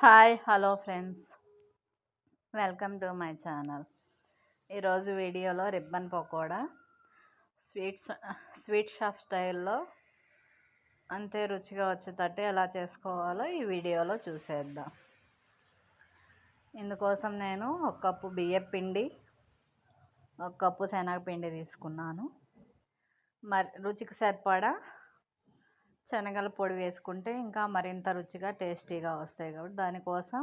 Hi hello friends, welcome to my channel. ఈరోజు వీడియోలో ribbon pakoda sweet shop స్టైల్లో అంతే రుచిగా వచ్చేటట్టు ఎలా చేసుకోవాలో ఈ వీడియోలో చూసేద్దాం. ఇందుకోసం నేను 1 కప్పు బియ్యం పిండి, 1 కప్పు శనగపిండి తీసుకున్నాను. మరి రుచికి సరిపడా శనగల పొడి వేసుకుంటే ఇంకా మరింత రుచిగా టేస్టీగా వస్తాయి. కాబట్టి దానికోసం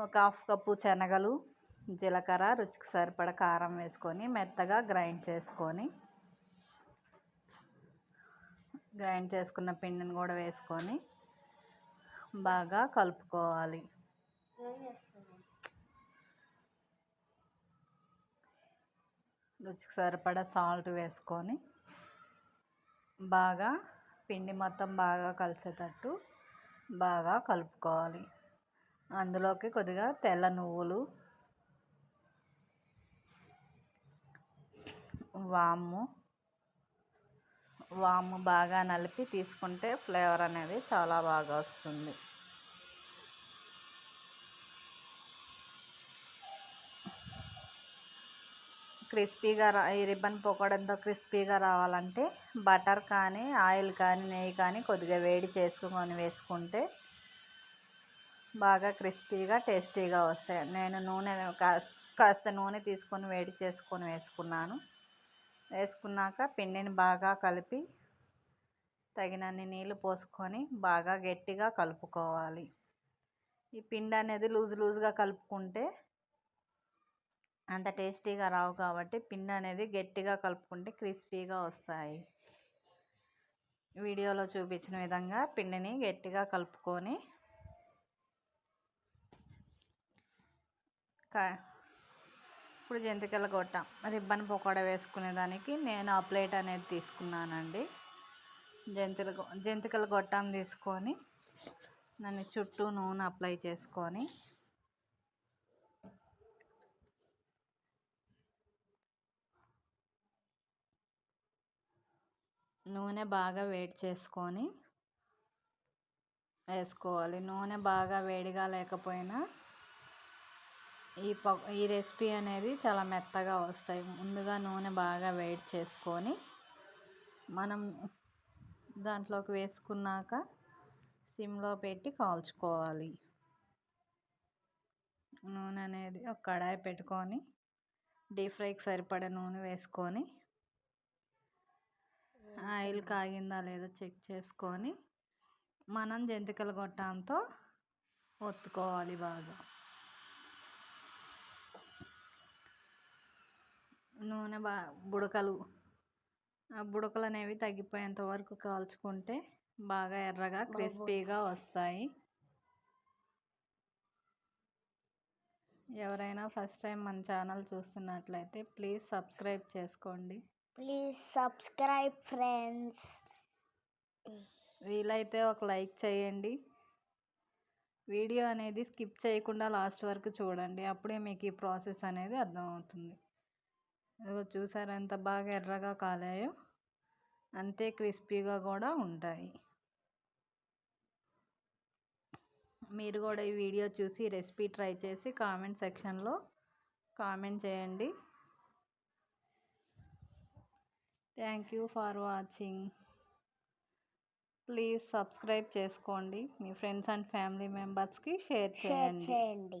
1/2 కప్పు శనగలు, జీలకర్ర, రుచికి సరిపడా కారం వేసుకొని మెత్తగా గ్రైండ్ చేసుకున్న పిండిని కూడా వేసుకొని బాగా కలుపుకోవాలి. రుచికి సరిపడా సాల్ట్ వేసుకొని బాగా పిండి మొత్తం బాగా కలిసేటట్టు బాగా కలుపుకోవాలి. అందులోకి కొద్దిగా తెల్ల నువ్వులు, వాము బాగా నలిపి తీసుకుంటే ఫ్లేవర్ అనేది చాలా బాగా వస్తుంది. క్రిస్పీగా ఈ రిబ్బన్ పకోడా ఎంతో క్రిస్పీగా రావాలంటే బటర్ కానీ, ఆయిల్ కానీ, నెయ్యి కానీ కొద్దిగా వేడి చేసుకొని వేసుకుంటే బాగా క్రిస్పీగా టేస్టీగా వస్తాయి. నేను కాస్త నూనె తీసుకొని వేడి చేసుకొని వేసుకున్నాక పిండిని బాగా కలిపి తగినన్ని నీళ్ళు పోసుకొని బాగా గట్టిగా కలుపుకోవాలి. ఈ పిండి అనేది లూజ్గా కలుపుకుంటే అంత టేస్టీగా రావు. కాబట్టి పిండి అనేది గట్టిగా కలుపుకుంటే క్రిస్పీగా వస్తాయి. వీడియోలో చూపించిన విధంగా పిండిని గట్టిగా కలుపుకొని ఇప్పుడు జంతికల గొట్టం రిబ్బన్ పకోడా వేసుకునేదానికి నేను ఆ ప్లేట్ అనేది తీసుకున్నానండి. జంతికల గొట్టం తీసుకొని దాన్ని చుట్టూ నూనె అప్లై చేసుకొని నూనె బాగా వేడి చేసుకొని వేసుకోవాలి. నూనె బాగా వేడిగా లేకపోయినా ఈ రెసిపీ అనేది చాలా మెత్తగా వస్తాయి. ముందుగా నూనె బాగా వేడి చేసుకొని మనం దాంట్లోకి వేసుకున్నాక సిమ్లో పెట్టి కాల్చుకోవాలి. నూనె అనేది ఒక కడాయి పెట్టుకొని డీప్ ఫ్రైకి సరిపడా నూనె వేసుకొని ఆయిల్ కాగిందా లేదో చెక్ చేసుకొని మనం జంతికల గొట్టంతో ఒత్తుకోవాలి. బాగా నూనె బుడకలు అనేవి తగ్గిపోయేంత వరకు కాల్చుకుంటే బాగా ఎర్రగా క్రిస్పీగా వస్తాయి. ఎవరైనా ఫస్ట్ టైం మన ఛానల్ చూస్తున్నట్లయితే ప్లీజ్ సబ్స్క్రైబ్ చేసుకోండి. ఫ్రెండ్స్. వీలైతే ఒక లైక్ చేయండి. వీడియో అనేది స్కిప్ చేయకుండా లాస్ట్ వరకు చూడండి. అప్పుడే మీకు ఈ ప్రాసెస్ అనేది అర్థమవుతుంది. ఇదిగో చూసారా ఎంత బాగా ఎర్రగా కాలాయో, అంతే క్రిస్పీగా కూడా ఉంటాయి. మీరు కూడా ఈ వీడియో చూసి రెసిపీ ట్రై చేసి కామెంట్ సెక్షన్లో కామెంట్ చేయండి. Thank you for watching. Please subscribe చేసుకోండి. మీ ఫ్రెండ్స్ అండ్ ఫ్యామిలీ మెంబర్స్కి షేర్ చేయండి.